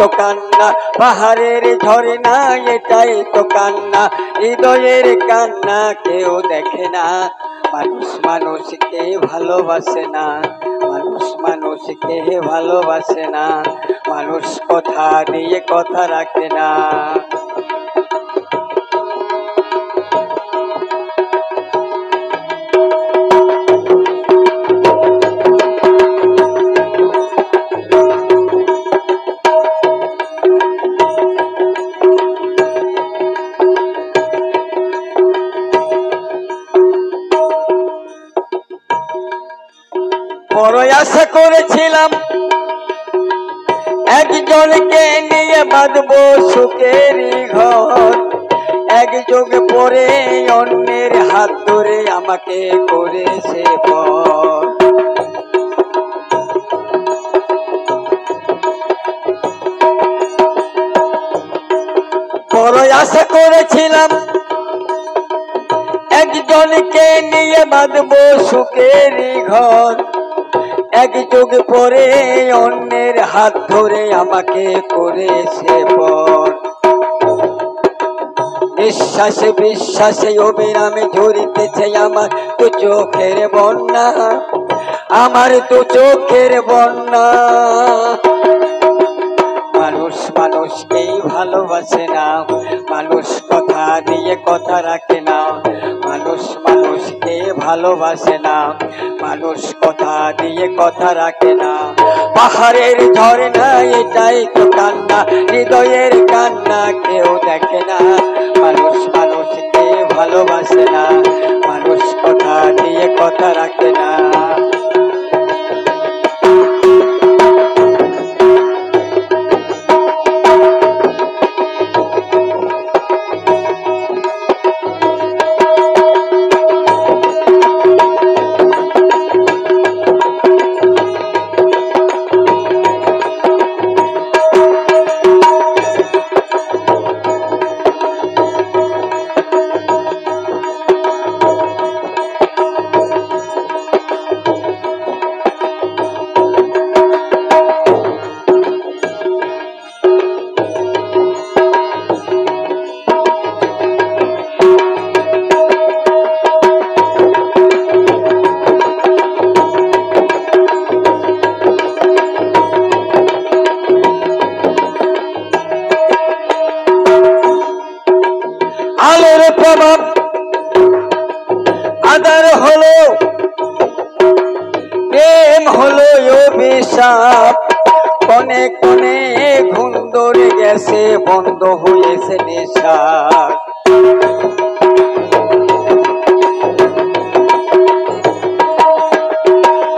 তো কান্না, পাহাড়ের ঝর্ণা এটাই তো কান্না, হৃদয়ের কান্না কেউ দেখে না। মানুষ মানুষকে ভালোবাসে না, মানুষ মানুষকে ভালোবাসে না, মানুষ কথা দিয়ে কথা রাখে না। বড় আশা করেছিলাম একজনকে নিয়ে বাঁধবো সুখের ঘর, এক যুগ পরে অন্যের হাত ধরে আমাকে করেছে পর। বড় আশা করেছিলাম একজনকে নিয়ে বাঁধবো সুখের ঘর, এক যুগ পরে অন্যের হাত ধরে আমাকে করেছে পর। নিঃশ্বাসে বিশ্বাসে অবিরামে ঝরিতেছে আমার তো চোখের বন্যা, আমার তো চোখের বন্যা। মানুষ মানুষকেই ভালোবাসে না, মানুষ কথা দিয়ে কথা রাখে না, মানুষ মানুষকে ভালোবাসে না, মানুষ কথা দিয়ে কথা রাখে না। পাহাড়ের ঝর্ণা এটাই তো কান্না, হৃদয়ের কান্না কেউ দেখে না। মানুষ মানুষকে ভালোবাসে না, মানুষ কথা দিয়ে কথা রাখে না। আলোর প্রভাব আধার হলো, প্রেম হলো অভিশাপ, কোনে কোনে ঘুম ধরে গেছে, বন্ধ হয়েছে নেশা।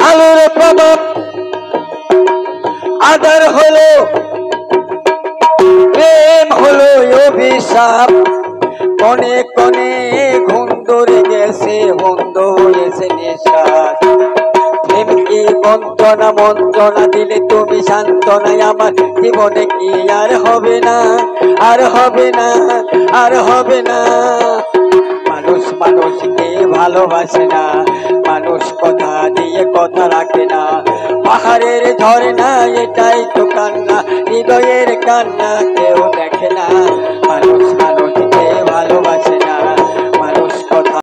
আলোর প্রভাব আধার হলো, প্রেম হলো অভিশাপ, কোনে কোনে ঘুম ধরে গেছে, বন্ধ হয়েছে নেশা। প্রেমকে বঞ্চনা মন্ত্রণা দিলে তুমি সান্ত্বনায় আমার জীবনে কি আর হবে না, আর হবে না, আর হবে না। মানুষ মানুষকে ভালোবাসে না, মানুষ কথা দিয়ে কথা রাখে না। পাহাড়ের ঝর্ণা এটাই তো কান্না, হৃদয়ের কান্না কেউ দেখে না।